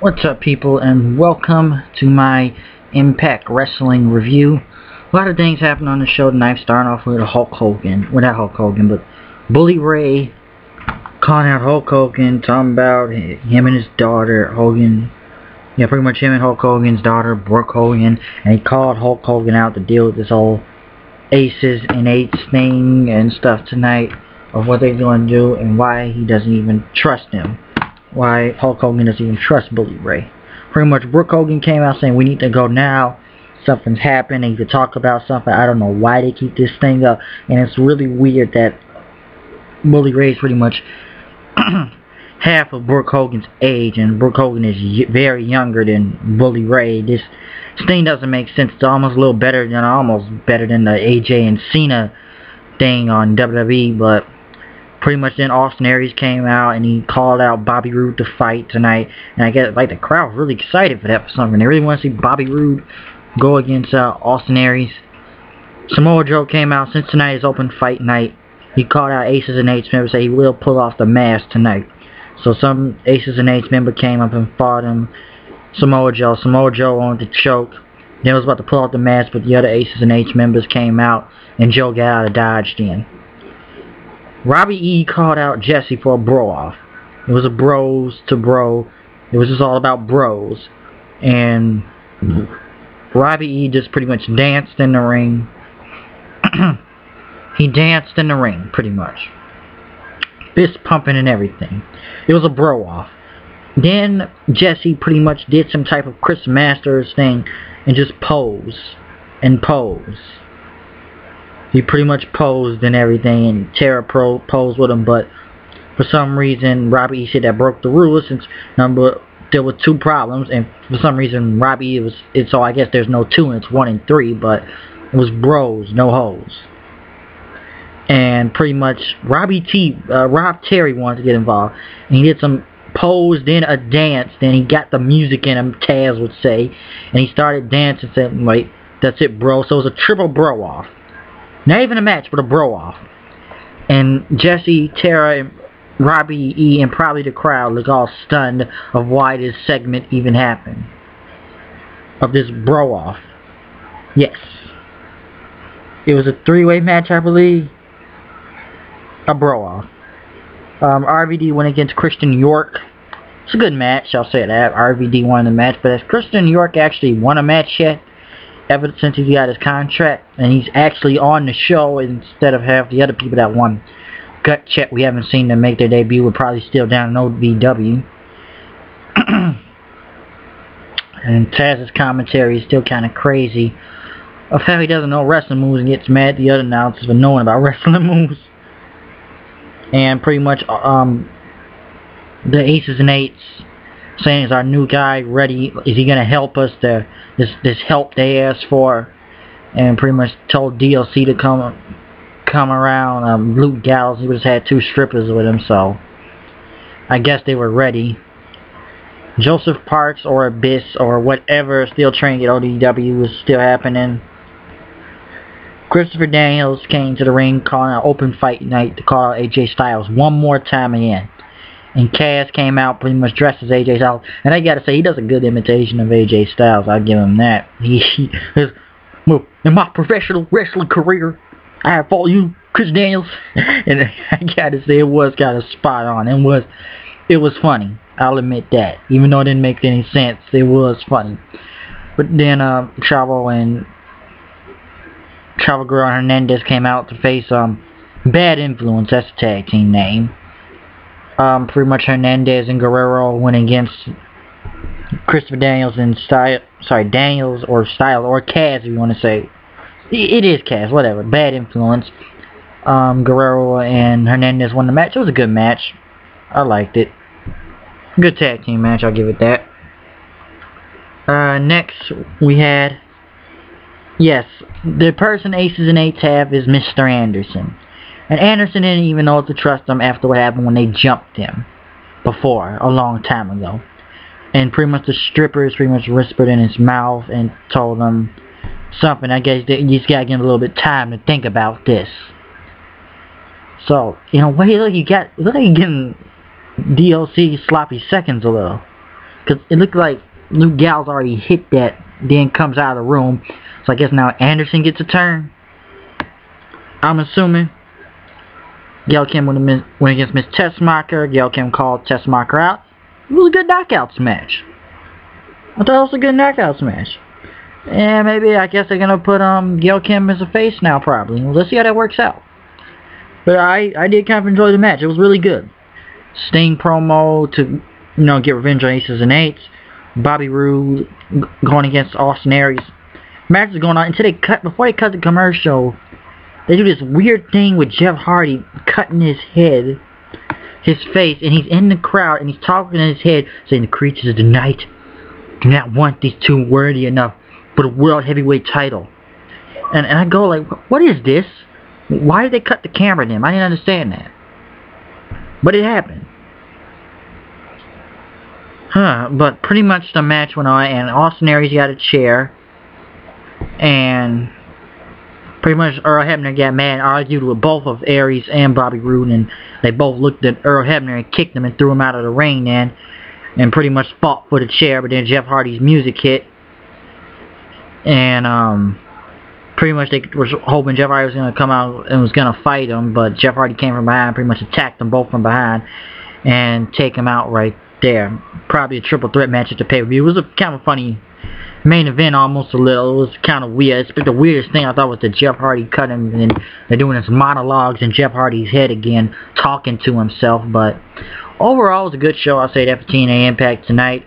What's up, people, and welcome to my Impact Wrestling review. A lot of things happened on the show tonight, starting off with Hulk Hogan. Well, not Hulk Hogan, but Bully Ray calling out Hulk Hogan, talking about him and his daughter, Hogan. Yeah, pretty much him and Hulk Hogan's daughter, Brooke Hogan. And he called Hulk Hogan out to deal with this whole aces and eights thing and stuff tonight, of what they're going to do and why he doesn't even trust him. Why Hulk Hogan doesn't even trust Bully Ray. Pretty much Brooke Hogan came out saying we need to go now. Something's happened. They need to talk about something. I don't know why they keep this thing up. And it's really weird that Bully Ray's pretty much half of Brooke Hogan's age. And Brooke Hogan is very younger than Bully Ray. This thing doesn't make sense. It's almost a little better than the AJ and Cena thing on WWE. But pretty much then Austin Aries came out and he called out Bobby Roode to fight tonight, and I guess like the crowd was really excited for that for some reason. They really want to see Bobby Roode go against Austin Aries. Samoa Joe came out since tonight is open fight night. He called out Aces and Eights members, said he will pull off the mask tonight. So some Aces and Eights member came up and fought him. Samoa Joe wanted to choke. Then was about to pull off the mask, but the other Aces and Eights members came out and Joe got out of dodge then. Robbie E called out Jesse for a bro-off. It was a bros to bro. It was just all about bros. And Robbie E just pretty much danced in the ring. He danced in the ring, pretty much. Fist pumping and everything. It was a bro-off. Then Jesse pretty much did some type of Chris Masters thing and just pose. And pose. He pretty much posed and everything, and Tara posed with him, but for some reason Robbie E said that broke the rules, since there were two problems, and for some reason Robbie so I guess there's no two and it's 1 and 3, but it was bros, no hoes. And pretty much Rob Terry wanted to get involved, and he did some pose, then a dance, then he got the music in him, Taz would say, and he started dancing, saying like, that's it bro. So it was a triple bro off. Not even a match, but a bro-off. And Jesse, Tara, and Robbie E, and probably the crowd look all stunned of why this segment even happened. Of this bro-off. Yes. It was a three-way match, I believe. A bro-off. RVD went against Christian York. It's a good match, I'll say that. RVD won the match, but has Christian York actually won a match yet? Ever since he got his contract, and he's actually on the show instead of half the other people that won gut check. We haven't seen them make their debut. We're probably still down in OVW. And Taz's commentary is still kind of crazy of how he doesn't know wrestling moves and gets mad at the other announcers for knowing about wrestling moves. And pretty much the Aces and Eights saying, is our new guy ready? Is he gonna help us? This help they asked for, and pretty much told DLC to come around. Luke Gallows, he just had 2 strippers with him, so I guess they were ready. Joseph Parks or Abyss or whatever still training at OVW was still happening. Christopher Daniels came to the ring calling out open fight night to call out AJ Styles one more time again. And Cass came out pretty much dressed as AJ Styles. And I gotta say, he does a good imitation of AJ Styles. I'll give him that. Well, in my professional wrestling career, I have fought you, Chris Daniels. And I gotta say, it was kind of spot on. It was funny. I'll admit that. Even though it didn't make any sense, it was funny. But then Chavo Guerrero and Hernandez came out to face Bad Influence. That's the tag team name. Pretty much Hernandez and Guerrero went against Christopher Daniels and Daniels or Styles or Kaz, if you want to say. It is Kaz, whatever. Bad Influence. Guerrero and Hernandez won the match. It was a good match. I liked it. Good tag team match, I'll give it that. Next we had, yes, the person Aces and Eights have is Mr. Anderson. And Anderson didn't even know what to trust him after what happened when they jumped him before, a long time ago. And pretty much the strippers pretty much whispered in his mouth and told him something. I guess you just gotta give him a little bit of time to think about this. So, you know, wait, look, you like you're getting DLC sloppy seconds a little. because it looked like Luke Gallows already hit that, then comes out of the room. So I guess now Anderson gets a turn. I'm assuming. Gail Kim went against Miss Tessmacher. Gail Kim called Tessmacher out. It was a good knockout smash. I thought it was a good knockout smash. And maybe, I guess they're going to put Gail Kim as a face now, probably. Well, let's see how that works out. But I did kind of enjoy the match. It was really good. Sting promo to, get revenge on Aces and Eights. Bobby Roode going against Austin Aries. Match is going on until before they cut the commercial. They do this weird thing with Jeff Hardy cutting his head, his face, and he's in the crowd and he's talking in his head, saying the creatures of the night do not want these two worthy enough for the world heavyweight title. And I go like, what is this? Why did they cut the camera to him? I didn't understand that. But it happened. But pretty much the match went on, and Austin Aries got a chair, and pretty much Earl Hebner got mad and argued with both of Aries and Bobby Roode, and they both looked at Earl Hebner and kicked him and threw him out of the ring then, and pretty much fought for the chair. But then Jeff Hardy's music hit, and pretty much they were hoping Jeff Hardy was going to come out and was going to fight him, but Jeff Hardy came from behind, pretty much attacked them both from behind and take him out right there. Probably a triple threat match at the pay-per-view. It was a kind of funny main event, almost a little. It was kind of weird. But the weirdest thing I thought was that Jeff Hardy cut him, and they're doing his monologues in Jeff Hardy's head again, talking to himself. But overall, it was a good show. I'll say that for TNA Impact tonight.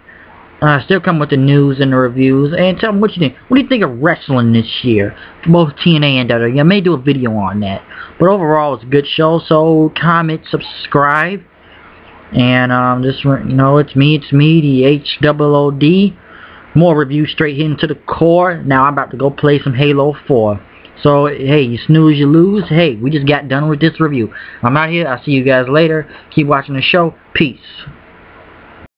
Still come with the news and the reviews, and tell me what you think. What do you think of wrestling this year? Both TNA and WWE. I may do a video on that. But overall, it's a good show. So comment, subscribe, and it's me, the HOOD. More reviews straight into the core. Now I'm about to go play some Halo 4. So, hey, you snooze, you lose. Hey, we just got done with this review. I'm out here. I'll see you guys later. Keep watching the show. Peace.